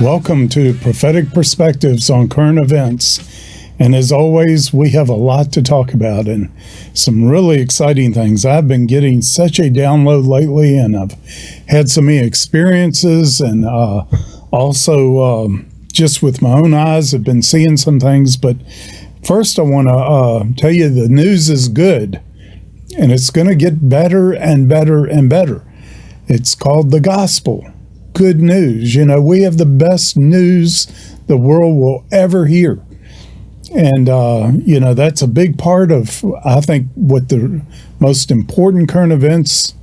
Welcome to Prophetic Perspectives on Current Events. And as always, we have a lot to talk about and some really exciting things. I've been getting such a download lately, and I've had so many experiences, and also just with my own eyes, I've been seeing some things. But first, I want to tell you the news is good, and it's going to get better and better and better. It's called the gospel. Good news. You know, we have the best news the world will ever hear. And, you know, that's a big part of, I think, what the most important current events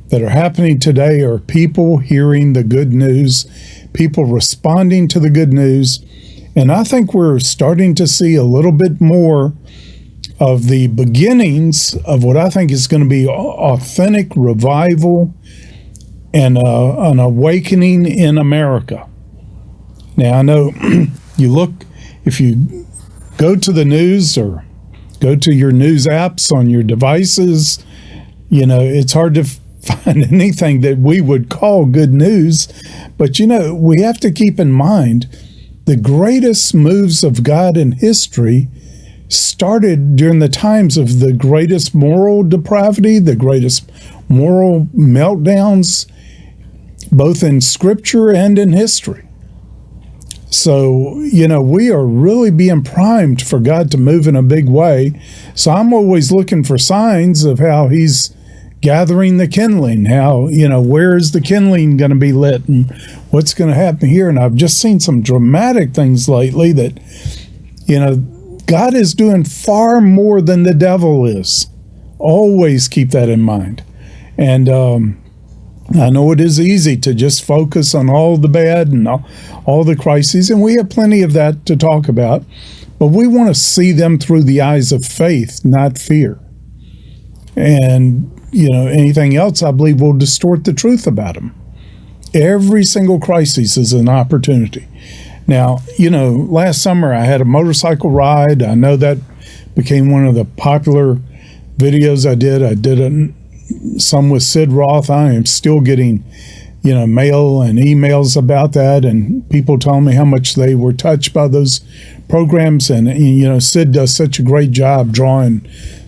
that are happening today are people hearing the good news, people responding to the good news. And I think we're starting to see a little bit more of the beginnings of what I think is going to be authentic revival and an awakening in America. Now, I know if you go to the news or go to your news apps on your devices, you know, it's hard to find anything that we would call good news. But, you know, we have to keep in mind the greatest moves of God in history started during the times of the greatest moral depravity, the greatest moral meltdowns, both in Scripture and in history. So, you know, we are really being primed for God to move in a big way. So I'm always looking for signs of how He's gathering the kindling, how, you know, where is the kindling going to be lit and what's going to happen here. And I've just seen some dramatic things lately that, you know, God is doing far more than the devil is. Always keep that in mind. And, I know it is easy to just focus on all the bad and all the crises, and we have plenty of that to talk about, but we want to see them through the eyes of faith, not fear. And, you know, anything else, I believe, will distort the truth about them. Every single crisis is an opportunity. Now, you know, last summer I had a motorcycle ride. I know that became one of the popular videos I did. I did some with Sid Roth. I am still getting, you know, mail and emails about that, and people telling me how much they were touched by those programs. And, you know, Sid does such a great job drawing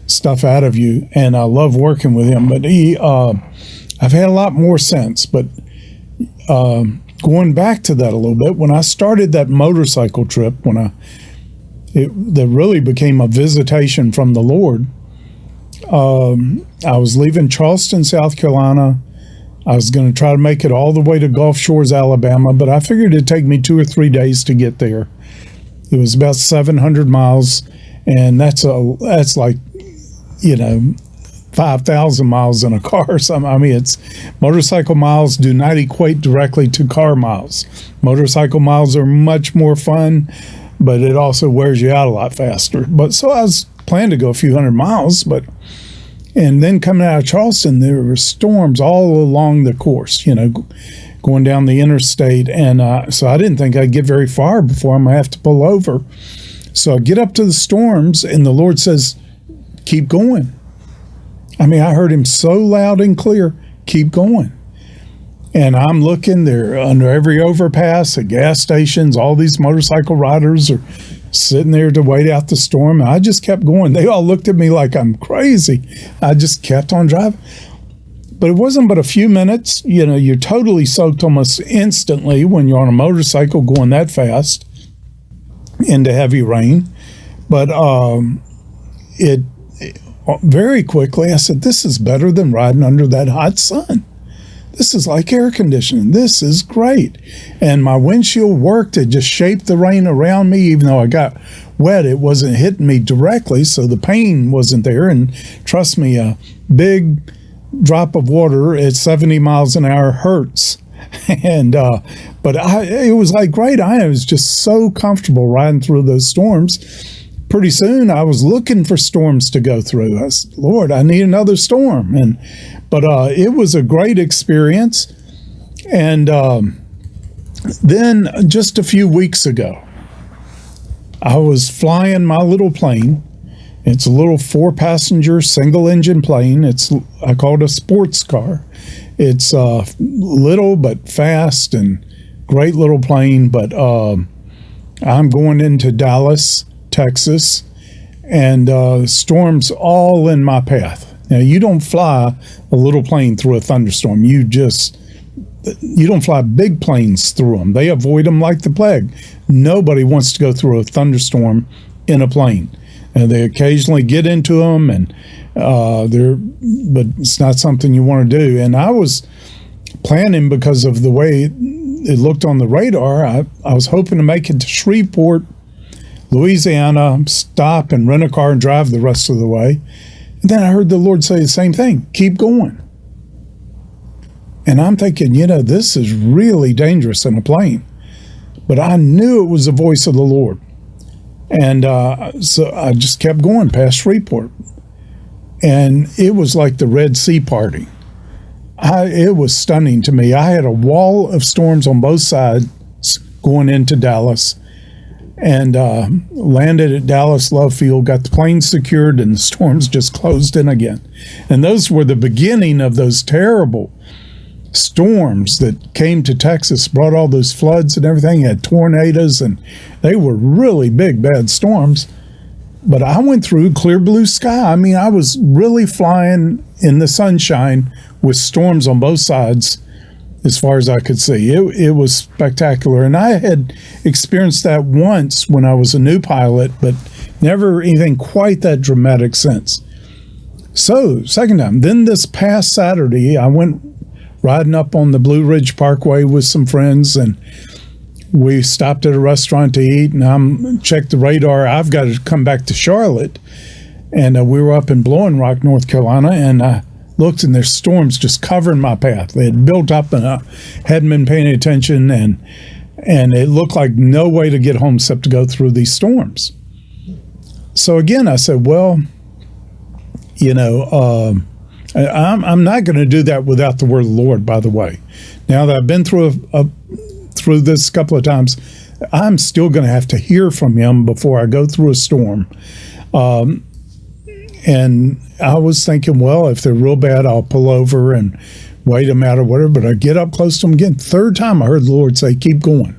stuff out of you, and I love working with him. But I've had a lot more sense. But going back to that a little bit, when I started that motorcycle trip, that really became a visitation from the Lord. I was leaving Charleston, South Carolina. I was going to try to make it all the way to Gulf Shores, Alabama, but I figured it'd take me 2 or 3 days to get there. It was about 700 miles, and that's like, you know, 5,000 miles in a car or something. I mean, it's motorcycle miles do not equate directly to car miles. Motorcycle miles are much more fun, but it also wears you out a lot faster. But so I was planning to go a few hundred miles, and then coming out of Charleston, there were storms all along the course, you know, going down the interstate. And so I didn't think I'd get very far before I'm going to have to pull over. So I get up to the storms, and the Lord says, keep going. I mean, I heard Him so loud and clear, keep going. And I'm looking there under every overpass at gas stations. All these motorcycle riders are sitting there to wait out the storm. And I just kept going. They all looked at me like I'm crazy. I just kept on driving. But it wasn't but a few minutes. You know, you're totally soaked almost instantly when you're on a motorcycle going that fast into heavy rain. But it very quickly, I said, this is better than riding under that hot sun. This is like air conditioning. This is great. And my windshield worked. It just shaped the rain around me. Even though I got wet, it wasn't hitting me directly, so the pain wasn't there. And trust me, a big drop of water at 70 miles an hour hurts. And but it was like great. I was just so comfortable riding through those storms. Pretty soon, I was looking for storms to go through. I said, Lord, I need another storm. But it was a great experience. And then just a few weeks ago, I was flying my little plane. It's a little 4-passenger single-engine plane. I call it a sports car. It's little but fast and great little plane, but I'm going into Dallas, Texas, and storms all in my path. Now, you don't fly a little plane through a thunderstorm. You don't fly big planes through them. They avoid them like the plague. Nobody wants to go through a thunderstorm in a plane. And they occasionally get into them, but it's not something you want to do. And I was planning, because of the way it looked on the radar, I was hoping to make it to Shreveport, Louisiana, stop and rent a car and drive the rest of the way. And then I heard the Lord say the same thing, keep going. And I'm thinking, this is really dangerous in a plane. But I knew it was the voice of the Lord. And so I just kept going past Shreveport. And it was like the Red Sea parting. It was stunning to me. I had a wall of storms on both sides going into Dallas, and landed at Dallas Love Field, got the plane secured, and the storms just closed in again. And those were the beginning of those terrible storms that came to Texas, brought all those floods and everything, had tornadoes, and they were really big, bad storms. But I went through clear blue sky. I mean, I was really flying in the sunshine with storms on both sides as far as I could see. It was spectacular. And I had experienced that once when I was a new pilot, but never anything quite that dramatic since. So, second time. Then this past Saturday, I went riding up on the Blue Ridge Parkway with some friends, and we stopped at a restaurant to eat, and I checked the radar. I've got to come back to Charlotte. And we were up in Blowing Rock, North Carolina, and I looked, and there's storms just covering my path. They had built up, and I hadn't been paying attention, and it looked like no way to get home except to go through these storms. So again, I said, well, I'm not going to do that without the word of the Lord, by the way. Now that I've been through through this a couple of times, I'm still going to have to hear from him before I go through a storm. And I was thinking, well, if they're real bad, I'll pull over and wait them out or whatever. But I get up close to them again. Third time I heard the Lord say, keep going.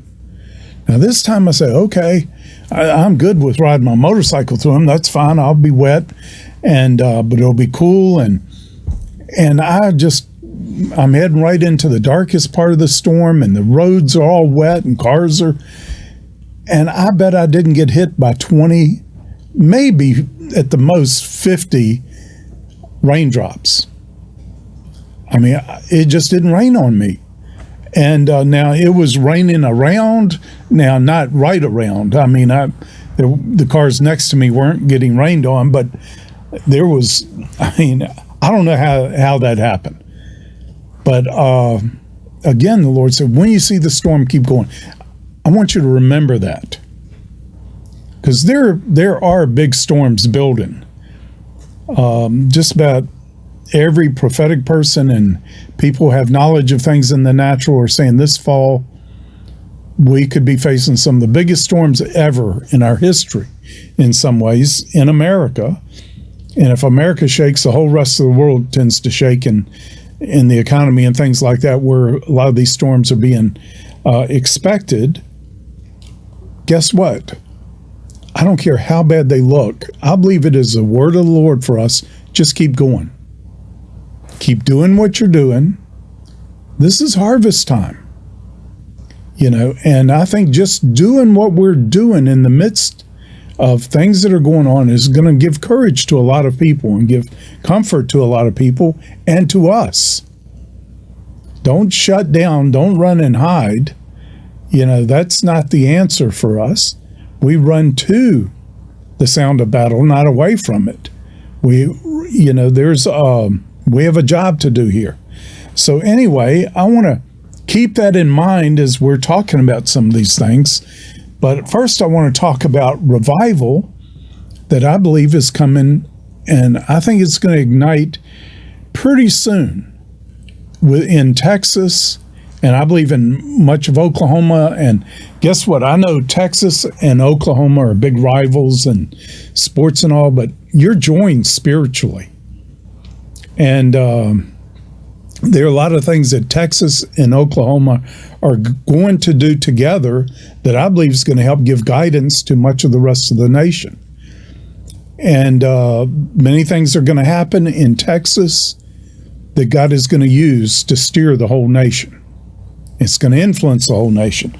Now this time I said, okay, I'm good with riding my motorcycle through them. That's fine. I'll be wet, but it'll be cool. And I'm heading right into the darkest part of the storm, and the roads are all wet and cars are, and I bet I didn't get hit by 20, maybe at the most 50 raindrops. I mean, it just didn't rain on me. And now it was raining around, now not right around. I mean, the cars next to me weren't getting rained on, but there was, I don't know how that happened. But again, the Lord said, when you see the storm, keep going. I want you to remember that. Because there are big storms building. Just about every prophetic person and people who have knowledge of things in the natural are saying this fall we could be facing some of the biggest storms ever in our history, in some ways, in America. And if America shakes, the whole rest of the world tends to shake in the economy and things like that, where a lot of these storms are being expected. Guess what? I don't care how bad they look. I believe it is the word of the Lord for us. Just keep going. Keep doing what you're doing. This is harvest time. And I think just doing what we're doing in the midst of things that are going on is going to give courage to a lot of people and give comfort to a lot of people and to us. Don't shut down. Don't run and hide. That's not the answer for us. We run to the sound of battle, not away from it. We have a job to do here. So anyway, I want to keep that in mind as we're talking about some of these things. But first, I want to talk about revival that I believe is coming, and I think it's going to ignite pretty soon in Texas, and I believe in much of Oklahoma. And guess what? I know Texas and Oklahoma are big rivals and sports and all, but you're joined spiritually. And there are a lot of things that Texas and Oklahoma are going to do together that I believe is going to help give guidance to much of the rest of the nation. And many things are going to happen in Texas that God is going to use to steer the whole nation. It's going to influence the whole nation.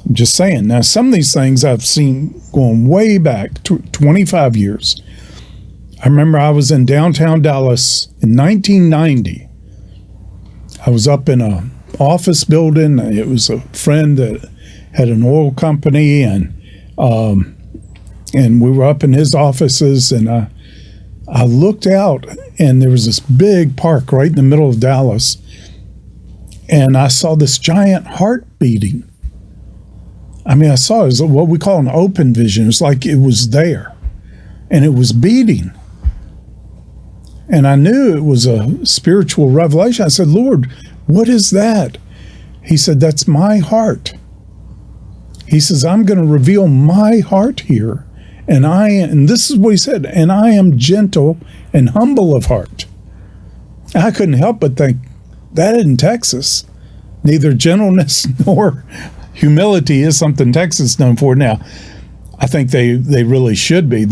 I'm just saying. Now, some of these things I've seen going way back, 25 years. I remember I was in downtown Dallas in 1990. I was up in an office building. It was a friend that had an oil company, and we were up in his offices, and I looked out, and there was this big park right in the middle of Dallas, and I saw this giant heart beating. I mean, I saw it was what we call an open vision. It was like it was there, and it was beating. And I knew it was a spiritual revelation. I said, Lord, what is that? He said, that's my heart. He says, I'm going to reveal my heart here. And this is what he said, and I am gentle and humble of heart. I couldn't help but think, that isn't Texas. Neither gentleness nor humility is something Texas is known for. Now, I think they really should be.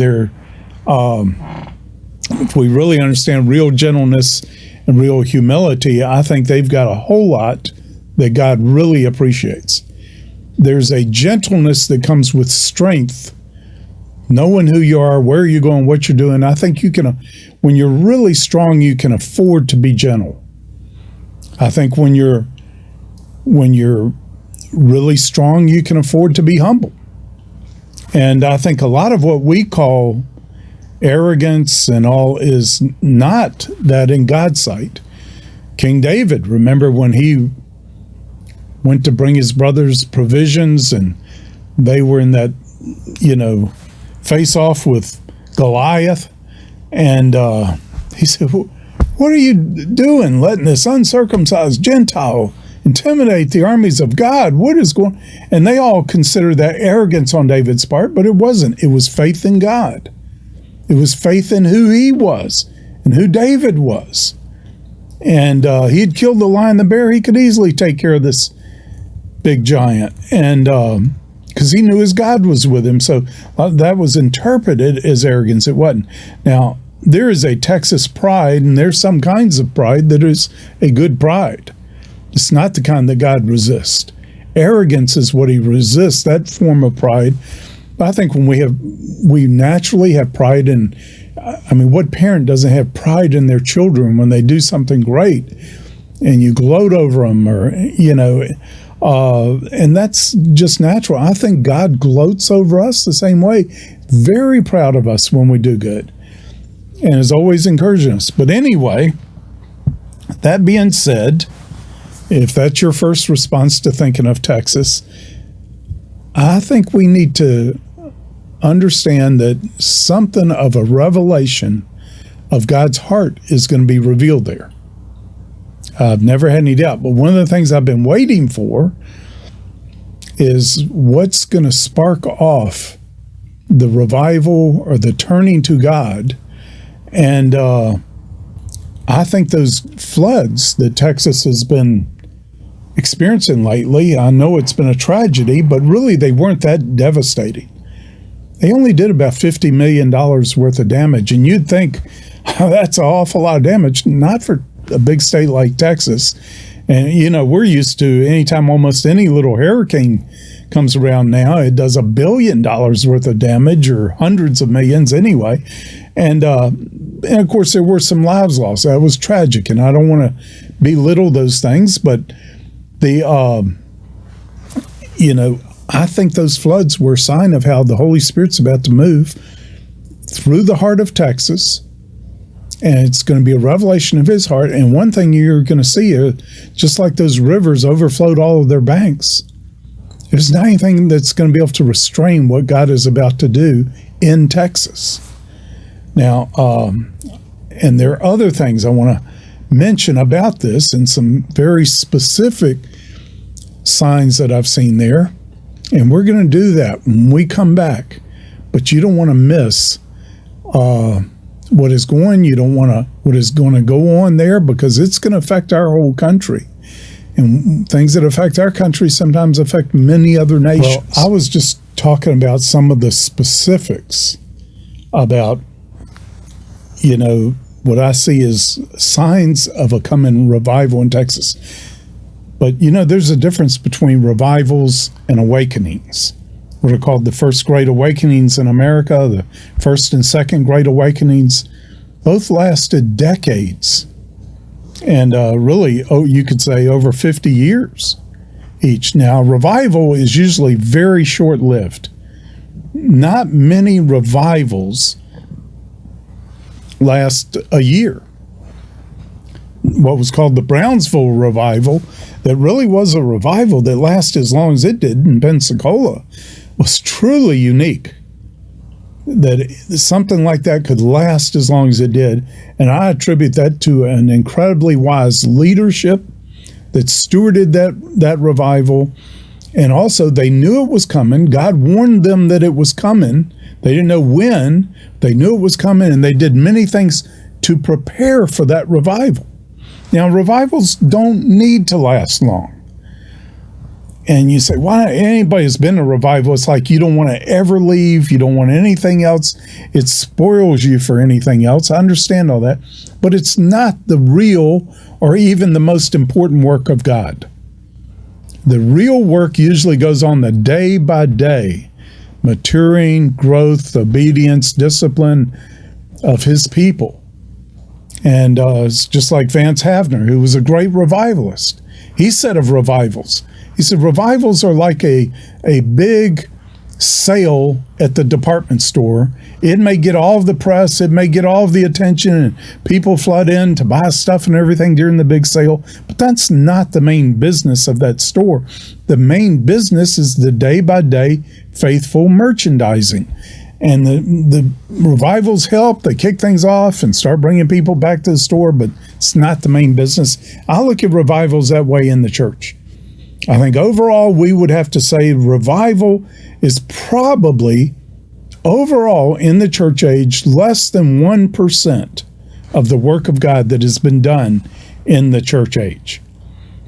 If we really understand real gentleness and real humility, I think they've got a whole lot that God really appreciates. There's a gentleness that comes with strength, knowing who you are, where you're going, what you're doing. I think you can, when you're really strong, you can afford to be gentle. I think when you're really strong, you can afford to be humble. And I think a lot of what we call arrogance and all is not that in God's sight. King David, remember when he went to bring his brothers provisions, and they were in that, face off with Goliath, and he said, what are you doing, letting this uncircumcised Gentile intimidate the armies of God? What is going? And they all considered that arrogance on David's part, but it wasn't. It was faith in God. It was faith in who he was and who David was. And he had killed the lion and the bear. He could easily take care of this big giant. And because he knew his God was with him. So that was interpreted as arrogance. It wasn't. Now, there is a Texas pride, and there's some kinds of pride that is a good pride. It's not the kind that God resists. Arrogance is what he resists, that form of pride. I think when we naturally have pride in, what parent doesn't have pride in their children when they do something great, and you gloat over them, or, and that's just natural. I think God gloats over us the same way, very proud of us when we do good, and is always encouraging us. But anyway, that being said, if that's your first response to thinking of Texas, I think we need to understand that something of a revelation of God's heart is going to be revealed there. I've never had any doubt, but one of the things I've been waiting for is what's going to spark off the revival or the turning to God. And I think those floods that Texas has been experiencing lately, I know it's been a tragedy, but really they weren't that devastating. They only did about $50 million worth of damage, and you'd think, oh, that's an awful lot of damage. Not for a big state like Texas. And, we're used to anytime almost any little hurricane comes around now, it does $1 billion worth of damage, or hundreds of millions anyway. And of course, there were some lives lost. That was tragic, and I don't want to belittle those things, but I think those floods were a sign of how the Holy Spirit's about to move through the heart of Texas, and it's going to be a revelation of his heart. And one thing you're going to see, just like those rivers overflowed all of their banks, there's not anything that's going to be able to restrain what God is about to do in Texas. Now, and there are other things I want to mention about this, and some very specific signs that I've seen there. And we're going to do that when we come back. But you don't want to miss what is going. You don't want to what is going to go on there, because it's going to affect our whole country. And things that affect our country sometimes affect many other nations. Well, I was just talking about some of the specifics about, what I see as signs of a coming revival in Texas. But, there's a difference between revivals and awakenings. What are called the first great awakenings in America, the first and second great awakenings, both lasted decades. And really, you could say over 50 years each. Now, revival is usually very short-lived. Not many revivals last a year. What was called the Brownsville revival, that really was a revival that lasted as long as it did in Pensacola, was truly unique. That something like that could last as long as it did. And I attribute that to an incredibly wise leadership that stewarded that revival. And also, they knew it was coming. God warned them that it was coming. They didn't know when. They knew it was coming, and they did many things to prepare for that revival. Now, revivals don't need to last long. And you say, why? Anybody who's been to a revival, it's like you don't want to ever leave. You don't want anything else. It spoils you for anything else. I understand all that. But it's not the real or even the most important work of God. The real work usually goes on the day by day, maturing, growth, obedience, discipline of his people. And it's just like Vance Havner, who was a great revivalist. He said of revivals, he said, revivals are like a big sale at the department store. It may get all of the press, it may get all of the attention, and people flood in to buy stuff and everything during the big sale, but that's not the main business of that store. The main business is the day-by-day faithful merchandising. And the revivals help, they kick things off and start bringing people back to the store, but it's not the main business. I look at revivals that way in the church. I think overall we would have to say revival is probably overall in the church age less than 1% of the work of God that has been done in the church age.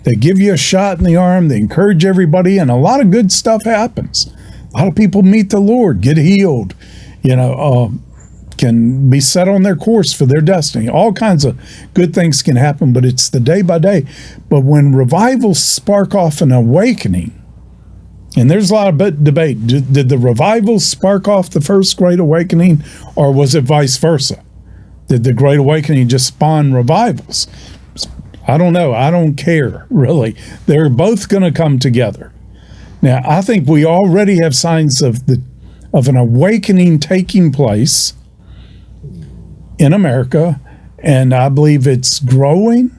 They give you a shot in the arm, they encourage everybody, and a lot of good stuff happens. A lot of people meet the Lord, get healed, can be set on their course for their destiny. All kinds of good things can happen, but it's the day by day. But when revivals spark off an awakening, and there's a lot of debate, did the revivals spark off the first Great Awakening, or was it vice versa? Did the Great Awakening just spawn revivals? I don't know. I don't care, really. They're both going to come together. Now, I think we already have signs of an awakening taking place in America, and I believe it's growing.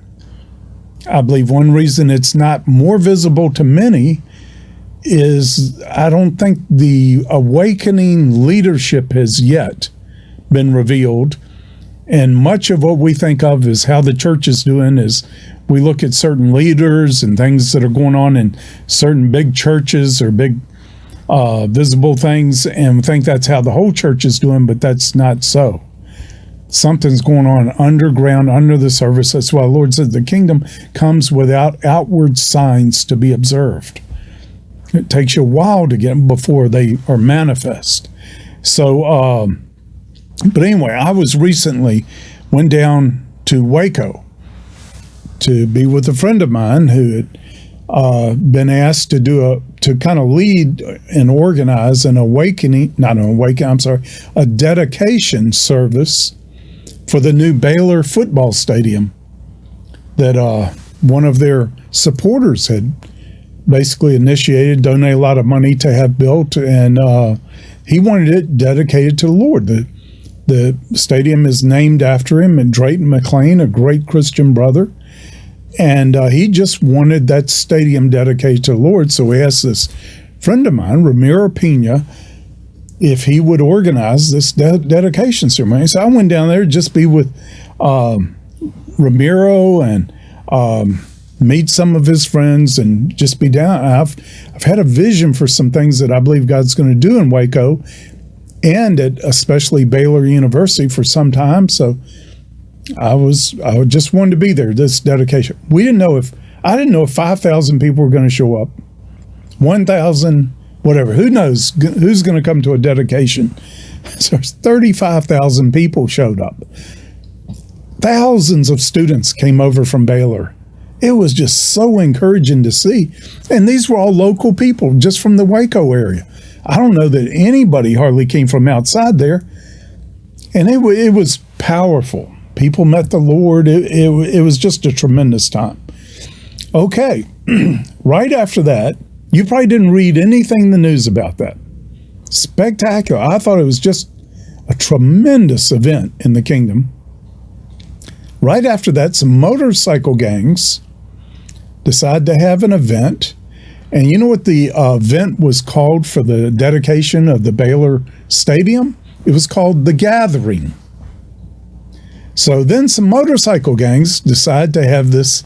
I believe one reason it's not more visible to many is I don't think the awakening leadership has yet been revealed. And much of what we think of as how the church is doing is we look at certain leaders and things that are going on in certain big churches or big visible things and think that's how the whole church is doing, but that's not so. Something's going on underground, under the surface. That's why the Lord said the kingdom comes without outward signs to be observed. It takes you a while to get them before they are manifest. So, but anyway, I went down to Waco to be with a friend of mine who had been asked to kind of lead and organize a dedication service for the new Baylor football stadium that one of their supporters had basically initiated, donated a lot of money to have built, and he wanted it dedicated to the Lord. The stadium is named after him, and Drayton McLean, a great Christian brother, and he just wanted that stadium dedicated to the Lord. So he asked this friend of mine, Ramiro Pena, if he would organize this dedication ceremony. So I went down there to just be with Ramiro and meet some of his friends and just be down. I've had a vision for some things that I believe God's going to do in Waco. and at especially Baylor University for some time. So I just wanted to be there, this dedication. I didn't know if 5,000 people were going to show up, 1,000, whatever. Who knows who's going to come to a dedication? So 35,000 people showed up. Thousands of students came over from Baylor. It was just so encouraging to see. And these were all local people, just from the Waco area. I don't know that anybody hardly came from outside there. And it was powerful. People met the Lord. It was just a tremendous time. Okay, right after that, you probably didn't read anything in the news about that. Spectacular. I thought it was just a tremendous event in the kingdom. Right after that, some motorcycle gangs decided to have an event. And you know what the event was called for the dedication of the Baylor Stadium? It was called The Gathering. So then some motorcycle gangs decided to have this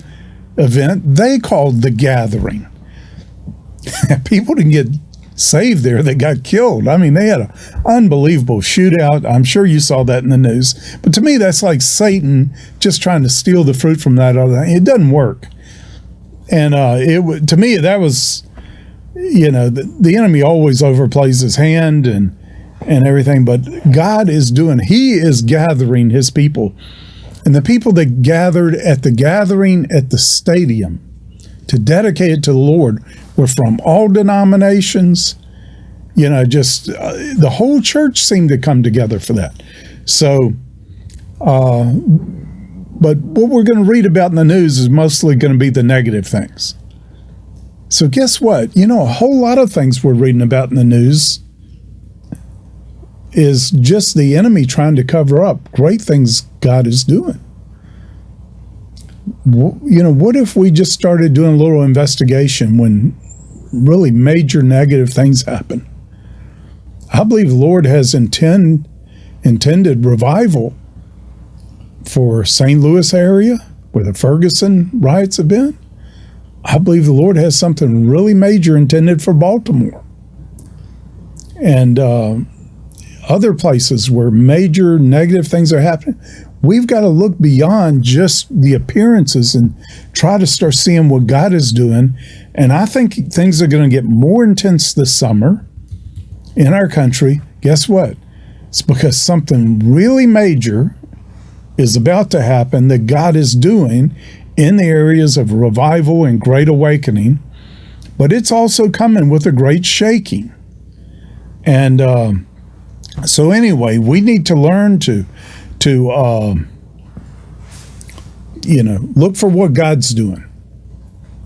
event they called The Gathering. People didn't get saved there, they got killed. I mean, they had an unbelievable shootout. I'm sure you saw that in the news. But to me, that's like Satan just trying to steal the fruit from that other. It doesn't work. And to me, that was, the enemy always overplays his hand and everything. But God he is gathering his people. And the people that gathered at the gathering at the stadium to dedicate it to the Lord were from all denominations. The whole church seemed to come together for that. So, but what we're going to read about in the news is mostly going to be the negative things. So guess what? A whole lot of things we're reading about in the news is just the enemy trying to cover up great things God is doing. What if we just started doing a little investigation when really major negative things happen? I believe the Lord has intended revival for St. Louis area, where the Ferguson riots have been. I believe the Lord has something really major intended for Baltimore. And other places where major negative things are happening. We've got to look beyond just the appearances and try to start seeing what God is doing. And I think things are going to get more intense this summer in our country. Guess what? It's because something really major is about to happen that God is doing in the areas of revival and great awakening. But it's also coming with a great shaking. And so anyway, we need to learn to look for what God's doing.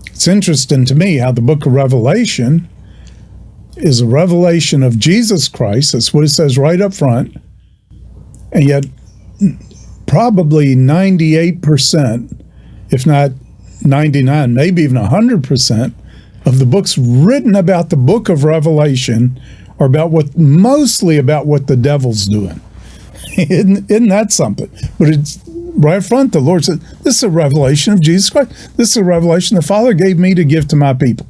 It's interesting to me how the book of Revelation is a revelation of Jesus Christ. That's what it says right up front. And yet probably 98%, if not 99, maybe even 100% of the books written about the book of Revelation are mostly about what the devil's doing. Isn't that something? But it's right up front, the Lord said, this is a revelation of Jesus Christ. This is a revelation the Father gave me to give to my people.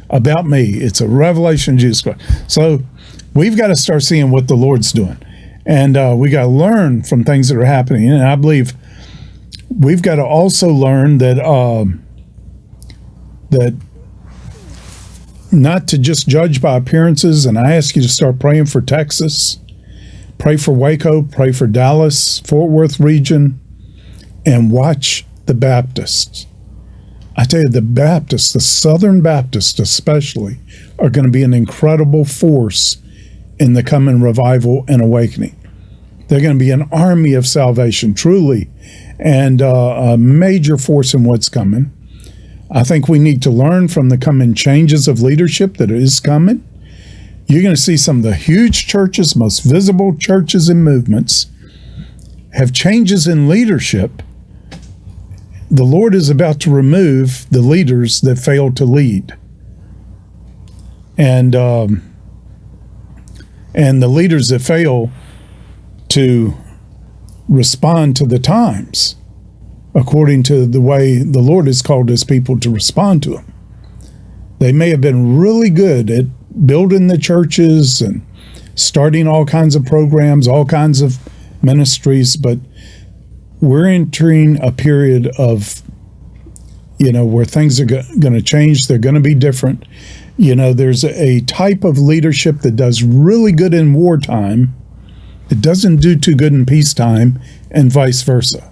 About me. It's a revelation of Jesus Christ. So we've got to start seeing what the Lord's doing. And we got to learn from things that are happening. And I believe we've got to also learn that not to just judge by appearances. And I ask you to start praying for Texas, pray for Waco, pray for Dallas, Fort Worth region, and watch the Baptists. I tell you, the Baptists, the Southern Baptists especially, are going to be an incredible force in the coming revival and awakening. They're going to be an army of salvation, truly, and a major force in what's coming. I think we need to learn from the coming changes of leadership that is coming. You're going to see some of the huge churches, most visible churches and movements have changes in leadership. The Lord is about to remove the leaders that failed to lead. And the leaders that fail to respond to the times according to the way the Lord has called his people to respond to him. They may have been really good at building the churches and starting all kinds of programs, all kinds of ministries, but we're entering a period of, where things are going to change. They're going to be different. There's a type of leadership that does really good in wartime. It doesn't do too good in peacetime, and vice versa.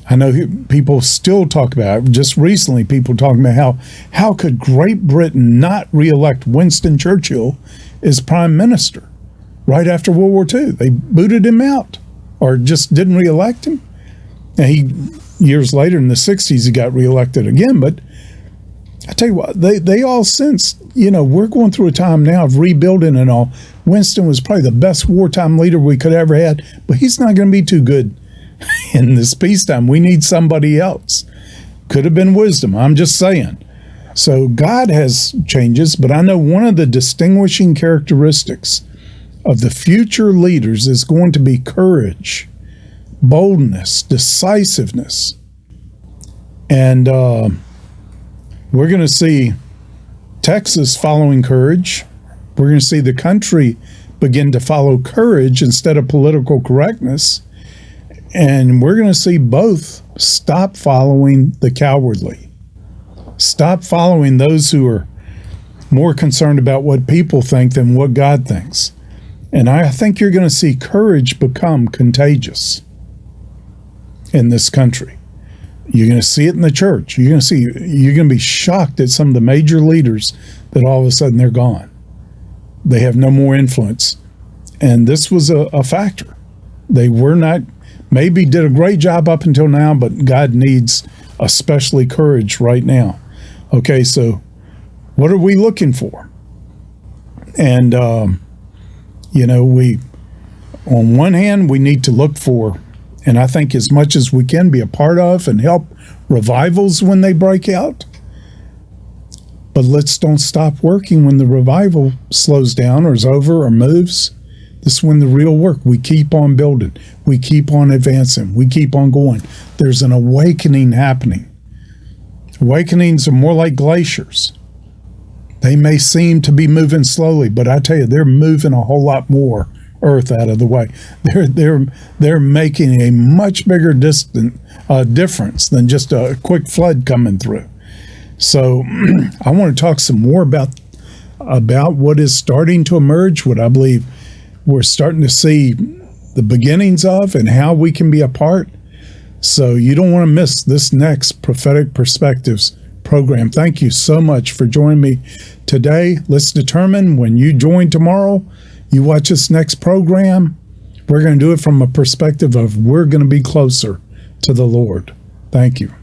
I know people still talk about it. Just recently, people talking about how could Great Britain not reelect Winston Churchill as prime minister right after World War II? They booted him out or just didn't reelect him. And years later in the 60s, he got reelected again. But I tell you what, they all since, we're going through a time now of rebuilding and all. Winston was probably the best wartime leader we could ever had, but he's not going to be too good in this peacetime. We need somebody else. Could have been wisdom, I'm just saying. So God has changes, but I know one of the distinguishing characteristics of the future leaders is going to be courage, boldness, decisiveness. And we're going to see Texas following courage. We're going to see the country begin to follow courage instead of political correctness. And we're going to see both stop following the cowardly. Stop following those who are more concerned about what people think than what God thinks. And I think you're going to see courage become contagious in this country. You're going to see it in the church. You're going to be shocked at some of the major leaders that all of a sudden they're gone. They have no more influence. And this was a factor. They were not, maybe did a great job up until now, but God needs especially courage right now. Okay, so what are we looking for? And, on one hand, we need to look for, and I think as much as we can be a part of and help revivals when they break out. But let's don't stop working when the revival slows down or is over or moves. This is when the real work, we keep on building, we keep on advancing, we keep on going. There's an awakening happening. Awakenings are more like glaciers. They may seem to be moving slowly, but I tell you, they're moving a whole lot more earth out of the way. They're making a much bigger difference than just a quick flood coming through. So I want to talk some more about what is starting to emerge, what I believe we're starting to see the beginnings of, and how we can be a part. So you don't want to miss this next Prophetic Perspectives program. Thank you so much for joining me today. Let's determine when you join tomorrow, you watch this next program, we're going to do it from a perspective of we're going to be closer to the Lord. Thank you.